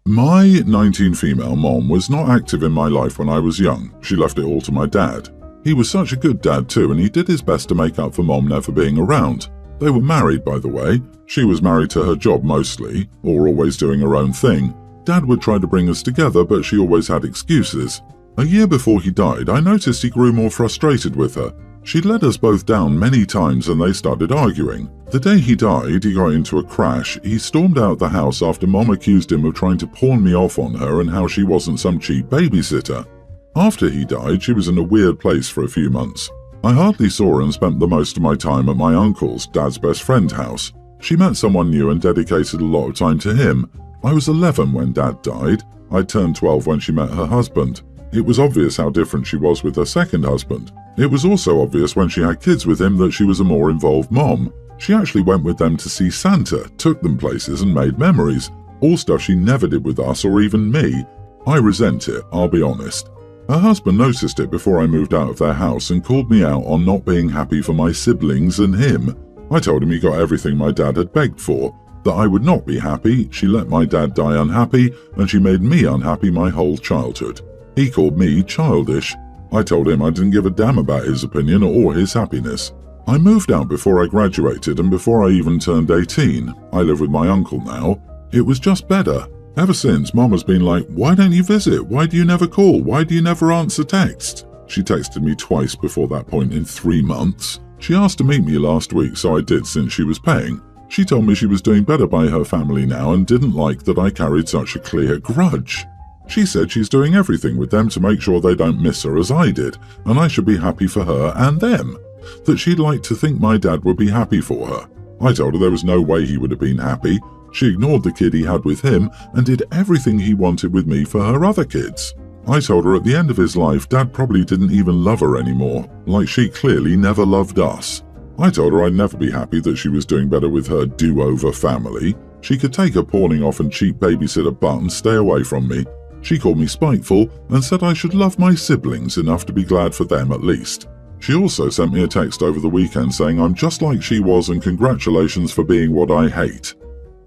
My 19 female mom was not active in my life when I was young. She left it all to my dad. He was such a good dad too, and he did his best to make up for mom never being around. They were married, by the way. She was married to her job mostly, or always doing her own thing. Dad would try to bring us together, but she always had excuses. A year before he died, I noticed he grew more frustrated with her. She'd let us both down many times and they started arguing. The day he died, he got into a crash. He stormed out the house after Mom accused him of trying to pawn me off on her and how she wasn't some cheap babysitter. After he died, she was in a weird place for a few months. I hardly saw her and spent the most of my time at my uncle's, Dad's best friend's house. She met someone new and dedicated a lot of time to him. I was 11 when Dad died. I turned 12 when she met her husband. It was obvious how different she was with her second husband. It was also obvious when she had kids with him that she was a more involved mom. She actually went with them to see Santa, took them places and made memories. All stuff she never did with us or even me. I resent it, I'll be honest. Her husband noticed it before I moved out of their house and called me out on not being happy for my siblings and him. I told him he got everything my dad had begged for, that I would not be happy. She let my dad die unhappy and she made me unhappy my whole childhood. He called me childish. I told him I didn't give a damn about his opinion or his happiness. I moved out before I graduated and before I even turned 18. I live with my uncle now. It was just better. Ever since, Mom has been like, why don't you visit? Why do you never call? Why do you never answer texts? She texted me twice before that point in 3 months. She asked to meet me last week, so I did since she was paying. She told me she was doing better by her family now and didn't like that I carried such a clear grudge. She said she's doing everything with them to make sure they don't miss her as I did, and I should be happy for her and them. That she'd like to think my dad would be happy for her. I told her there was no way he would have been happy. She ignored the kid he had with him and did everything he wanted with me for her other kids. I told her at the end of his life, Dad probably didn't even love her anymore, like she clearly never loved us. I told her I'd never be happy that she was doing better with her do-over family. She could take her pawning off and cheap babysitter butt and stay away from me. She called me spiteful and said I should love my siblings enough to be glad for them at least. She also sent me a text over the weekend saying I'm just like she was and congratulations for being what I hate.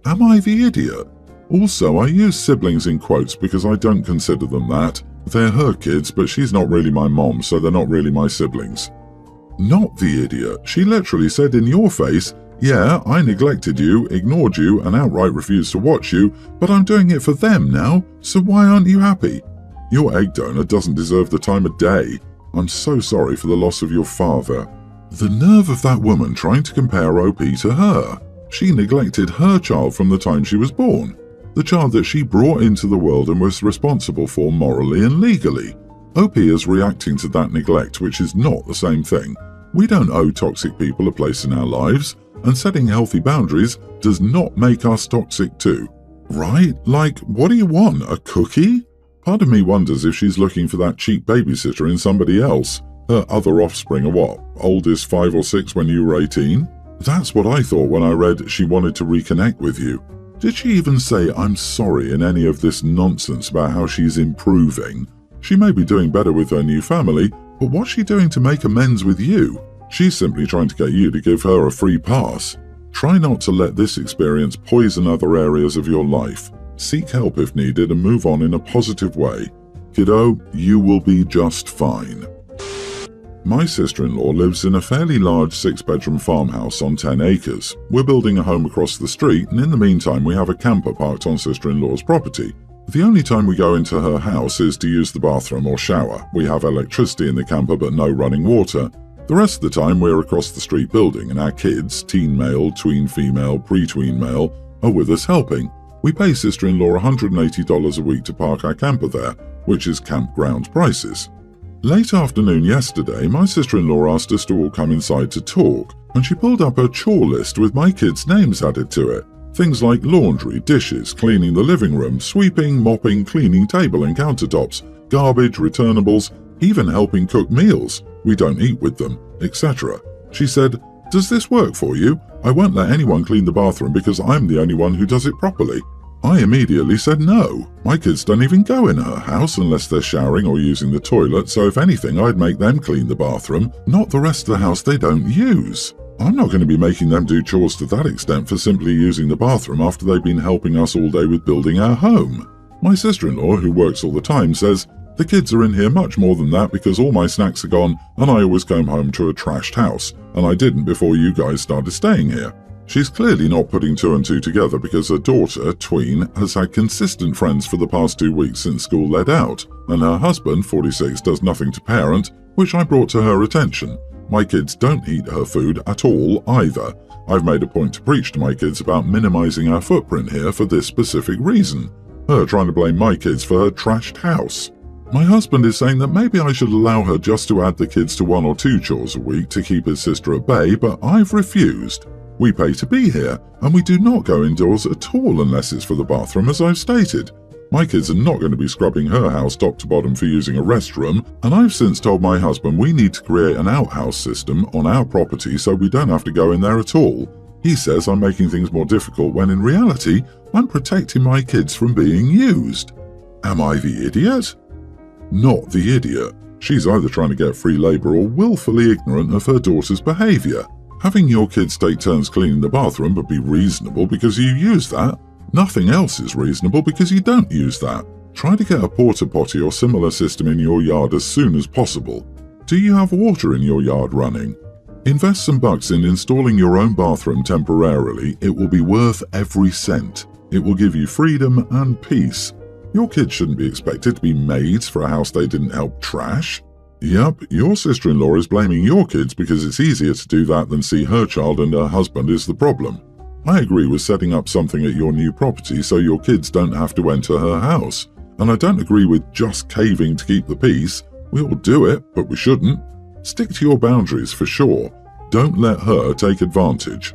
Am I the idiot? Also, I use siblings in quotes because I don't consider them that. They're her kids, but she's not really my mom, so they're not really my siblings. Not the idiot. She literally said in your face, yeah, I neglected you, ignored you, and outright refused to watch you, but I'm doing it for them now, so why aren't you happy? Your egg donor doesn't deserve the time of day. I'm so sorry for the loss of your father. The nerve of that woman trying to compare OP to her. She neglected her child from the time she was born. The child that she brought into the world and was responsible for morally and legally. OP is reacting to that neglect, which is not the same thing. We don't owe toxic people a place in our lives, and setting healthy boundaries does not make us toxic too. Right? Like, what do you want, a cookie? Part of me wonders if she's looking for that cheap babysitter in somebody else. Her other offspring are what, oldest 5 or 6 when you were 18? That's what I thought when I read she wanted to reconnect with you. Did she even say I'm sorry in any of this nonsense about how she's improving? She may be doing better with her new family, but what's she doing to make amends with you? She's simply trying to get you to give her a free pass. Try not to let this experience poison other areas of your life. Seek help if needed and move on in a positive way. Kiddo, you will be just fine. My sister-in-law lives in a fairly large 6-bedroom farmhouse on 10 acres. We're building a home across the street, and in the meantime we have a camper parked on sister-in-law's property. The only time we go into her house is to use the bathroom or shower. We have electricity in the camper but no running water. The rest of the time we're across the street building and our kids, teen male, tween female, pre-tween male, are with us helping. We pay sister-in-law $180 a week to park our camper there, which is campground prices. Late afternoon yesterday, my sister-in-law asked us to all come inside to talk, and she pulled up her chore list with my kids' names added to it. Things like laundry, dishes, cleaning the living room, sweeping, mopping, cleaning table and countertops, garbage, returnables, even helping cook meals. We don't eat with them, etc. She said, "Does this work for you? I won't let anyone clean the bathroom because I'm the only one who does it properly." I immediately said no. My kids don't even go in her house unless they're showering or using the toilet, so if anything I'd make them clean the bathroom, not the rest of the house they don't use. I'm not going to be making them do chores to that extent for simply using the bathroom after they've been helping us all day with building our home. My sister-in-law, who works all the time, says, "The kids are in here much more than that because all my snacks are gone and I always come home to a trashed house, and I didn't before you guys started staying here." She's clearly not putting two and two together because her daughter, tween, has had consistent friends for the past 2 weeks since school let out, and her husband, 46, does nothing to parent, which I brought to her attention. My kids don't eat her food at all either. I've made a point to preach to my kids about minimizing our footprint here for this specific reason. Her trying to blame my kids for her trashed house. My husband is saying that maybe I should allow her just to add the kids to 1 or 2 chores a week to keep his sister at bay, but I've refused. We pay to be here, and we do not go indoors at all unless it's for the bathroom, as I've stated. My kids are not going to be scrubbing her house top to bottom for using a restroom, and I've since told my husband we need to create an outhouse system on our property so we don't have to go in there at all. He says I'm making things more difficult when in reality, I'm protecting my kids from being used. Am I the idiot? Not the idiot. She's either trying to get free labor or willfully ignorant of her daughter's behavior. Having your kids take turns cleaning the bathroom would be reasonable because you use that. Nothing else is reasonable because you don't use that. Try to get a porta potty or similar system in your yard as soon as possible. Do you have water in your yard running? Invest some bucks in installing your own bathroom temporarily. It will be worth every cent. It will give you freedom and peace. Your kids shouldn't be expected to be maids for a house they didn't help trash. Yep, your sister-in-law is blaming your kids because it's easier to do that than see her child and her husband is the problem. I agree with setting up something at your new property so your kids don't have to enter her house. And I don't agree with just caving to keep the peace. We all do it, but we shouldn't. Stick to your boundaries for sure. Don't let her take advantage.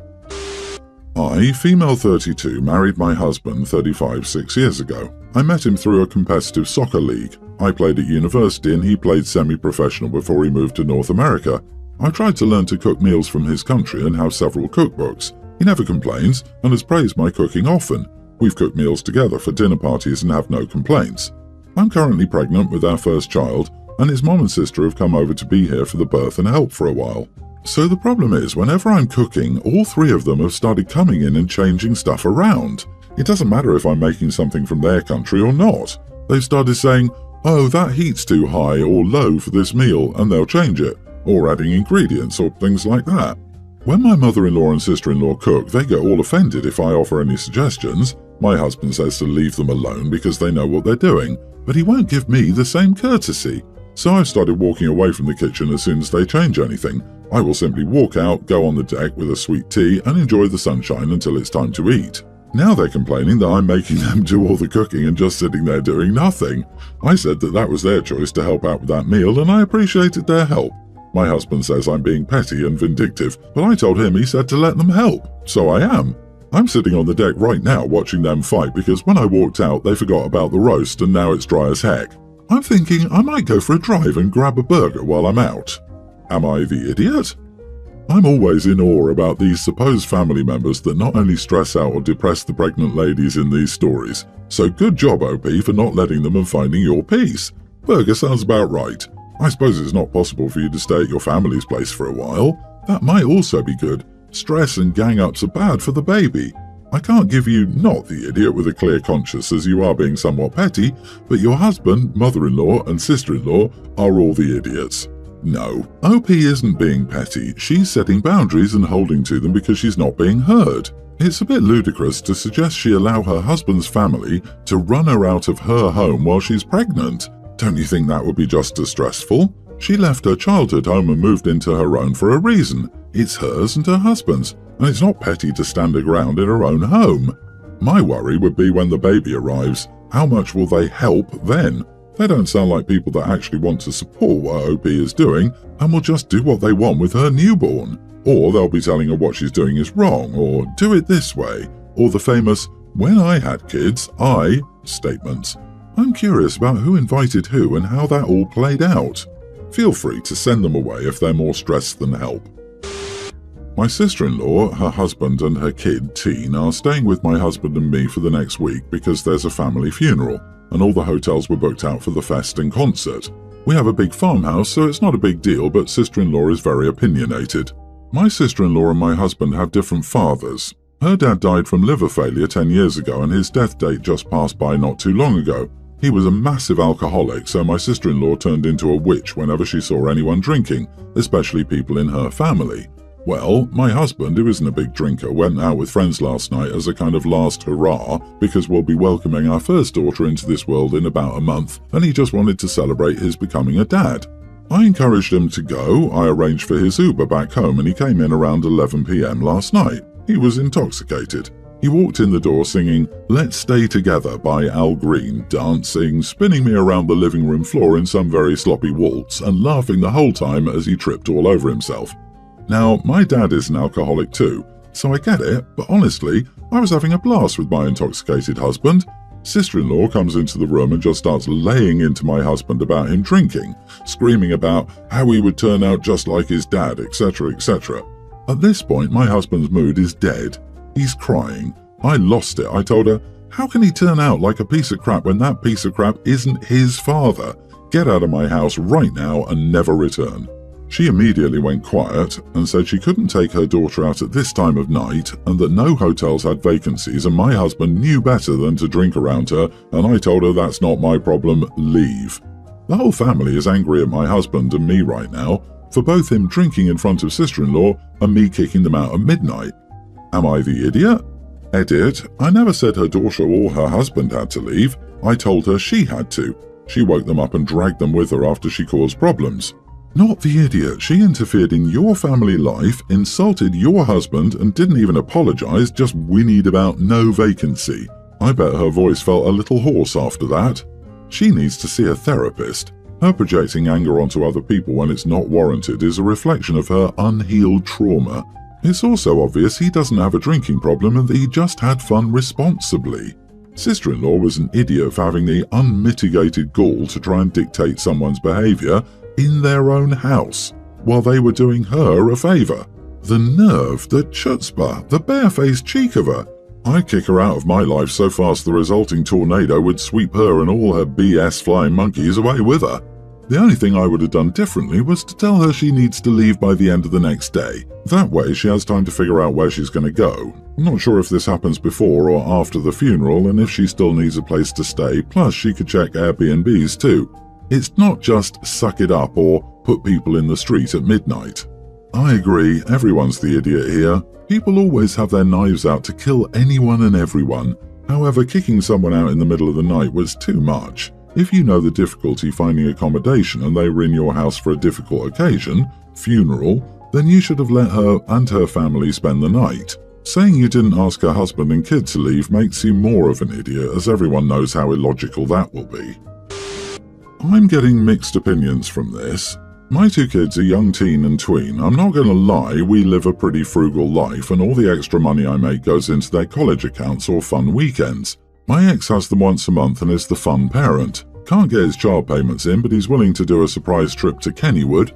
I, female 32, married my husband 35 6 years ago. I met him through a competitive soccer league. I played at university and he played semi-professional before he moved to North America. I tried to learn to cook meals from his country and have several cookbooks. He never complains and has praised my cooking often. We've cooked meals together for dinner parties and have no complaints. I'm currently pregnant with our first child, and his mom and sister have come over to be here for the birth and help for a while. So the problem is, whenever I'm cooking, all 3 of them have started coming in and changing stuff around. It doesn't matter if I'm making something from their country or not. They've started saying, "Oh, that heat's too high or low for this meal," and they'll change it, or adding ingredients or things like that. When my mother-in-law and sister-in-law cook, they get all offended if I offer any suggestions. My husband says to leave them alone because they know what they're doing, but he won't give me the same courtesy. So I've started walking away from the kitchen as soon as they change anything. I will simply walk out, go on the deck with a sweet tea, and enjoy the sunshine until it's time to eat. Now they're complaining that I'm making them do all the cooking and just sitting there doing nothing. I said that that was their choice to help out with that meal, and I appreciated their help. My husband says I'm being petty and vindictive, but I told him he said to let them help, so I am. I'm sitting on the deck right now watching them fight because when I walked out they forgot about the roast and now it's dry as heck. I'm thinking I might go for a drive and grab a burger while I'm out. Am I the idiot? I'm always in awe about these supposed family members that not only stress out or depress the pregnant ladies in these stories. So good job, OP, for not letting them and finding your peace. Burger sounds about right. I suppose it's not possible for you to stay at your family's place for a while. That might also be good. Stress and gang-ups are bad for the baby. I can't give you not the idiot with a clear conscience as you are being somewhat petty, but your husband, mother-in-law and sister-in-law are all the idiots. No, OP isn't being petty. She's setting boundaries and holding to them because she's not being heard. It's a bit ludicrous to suggest she allow her husband's family to run her out of her home while she's pregnant. Don't you think that would be just as stressful? She left her childhood home and moved into her own for a reason. It's hers and her husband's, and it's not petty to stand her ground in her own home. My worry would be when the baby arrives, how much will they help then? They don't sound like people that actually want to support what OP is doing and will just do what they want with her newborn. Or they'll be telling her what she's doing is wrong, or do it this way, or the famous, "When I had kids, I" statements. I'm curious about who invited who and how that all played out. Feel free to send them away if they're more stressed than help. My sister-in-law, her husband and her kid, Teen, are staying with my husband and me for the next week because there's a family funeral, and all the hotels were booked out for the fest and concert. We have a big farmhouse, so it's not a big deal, but sister-in-law is very opinionated. My sister-in-law and my husband have different fathers. Her dad died from liver failure 10 years ago and his death date just passed by not too long ago. He was a massive alcoholic, so my sister-in-law turned into a witch whenever she saw anyone drinking, especially people in her family. Well, my husband, who isn't a big drinker, went out with friends last night as a kind of last hurrah because we'll be welcoming our first daughter into this world in about a month, and he just wanted to celebrate his becoming a dad. I encouraged him to go. I arranged for his Uber back home and he came in around 11 p.m. last night. He was intoxicated. He walked in the door singing "Let's Stay Together" by Al Green, dancing, spinning me around the living room floor in some very sloppy waltz and laughing the whole time as he tripped all over himself. Now, my dad is an alcoholic too, so I get it, but honestly, I was having a blast with my intoxicated husband. Sister-in-law comes into the room and just starts laying into my husband about him drinking, screaming about how he would turn out just like his dad, etc., etc. At this point, my husband's mood is dead. He's crying. I lost it. I told her, how can he turn out like a piece of crap when that piece of crap isn't his father? Get out of my house right now and never return. She immediately went quiet and said she couldn't take her daughter out at this time of night and that no hotels had vacancies and my husband knew better than to drink around her, and I told her that's not my problem, leave. The whole family is angry at my husband and me right now for both him drinking in front of sister-in-law and me kicking them out at midnight. Am I the idiot? Edit, I never said her daughter or her husband had to leave. I told her she had to. She woke them up and dragged them with her after she caused problems. Not the idiot. She interfered in your family life, insulted your husband and didn't even apologize, just whinnied about no vacancy. I bet her voice felt a little hoarse after that. She needs to see a therapist. Her projecting anger onto other people when it's not warranted is a reflection of her unhealed trauma. It's also obvious he doesn't have a drinking problem and that he just had fun responsibly. Sister-in-law was an idiot for having the unmitigated gall to try and dictate someone's behavior in their own house while they were doing her a favor. The nerve, the chutzpah, the barefaced cheek of her. I'd kick her out of my life so fast the resulting tornado would sweep her and all her BS flying monkeys away with her. The only thing I would have done differently was to tell her she needs to leave by the end of the next day. That way she has time to figure out where she's going to go. I'm not sure if this happens before or after the funeral and if she still needs a place to stay, plus she could check Airbnbs too. It's not just suck it up or put people in the street at midnight. I agree, everyone's the idiot here. People always have their knives out to kill anyone and everyone. However, kicking someone out in the middle of the night was too much. If you know the difficulty finding accommodation and they were in your house for a difficult occasion, funeral, then you should have let her and her family spend the night. Saying you didn't ask her husband and kid to leave makes you more of an idiot, as everyone knows how illogical that will be. I'm getting mixed opinions from this. My two kids are young teen and tween. I'm not going to lie, we live a pretty frugal life and all the extra money I make goes into their college accounts or fun weekends. My ex has them once a month and is the fun parent. Can't get his child payments in, but he's willing to do a surprise trip to Kennywood.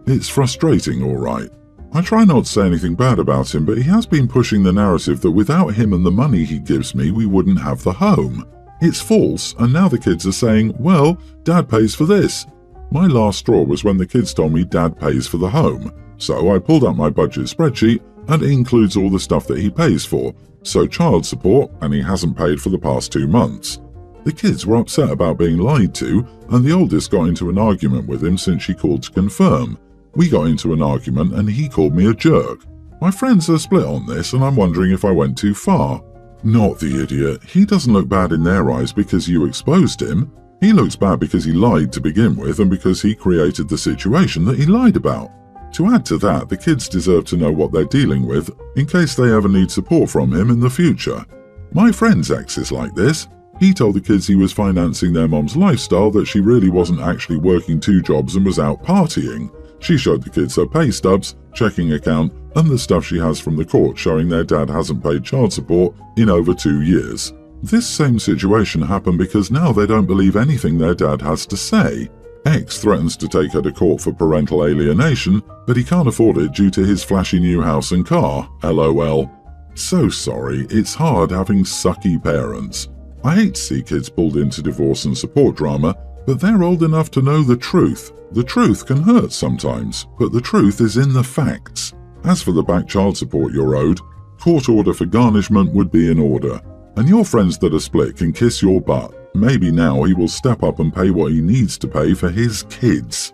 It's frustrating, all right. I try not to say anything bad about him, but he has been pushing the narrative that without him and the money he gives me, we wouldn't have the home. It's false, and now the kids are saying, well, Dad pays for this. My last straw was when the kids told me Dad pays for the home. So I pulled up my budget spreadsheet, and it includes all the stuff that he pays for. So child support, and he hasn't paid for the past 2 months. The kids were upset about being lied to, and the oldest got into an argument with him since she called to confirm. We got into an argument and he called me a jerk. My friends are split on this and I'm wondering if I went too far. Not the idiot. He doesn't look bad in their eyes because you exposed him. He looks bad because he lied to begin with and because he created the situation that he lied about. To add to that, the kids deserve to know what they're dealing with in case they ever need support from him in the future. My friend's ex is like this. He told the kids he was financing their mom's lifestyle, that she really wasn't actually working 2 jobs and was out partying. She showed the kids her pay stubs, checking account, and the stuff she has from the court showing their dad hasn't paid child support in over 2 years. This same situation happened because now they don't believe anything their dad has to say. Ex threatens to take her to court for parental alienation, but he can't afford it due to his flashy new house and car. LOL. So sorry, it's hard having sucky parents. I hate to see kids pulled into divorce and support drama, but they're old enough to know the truth. The truth can hurt sometimes, but the truth is in the facts. As for the back child support you're owed, court order for garnishment would be in order. And your friends that are split can kiss your butt. Maybe now he will step up and pay what he needs to pay for his kids.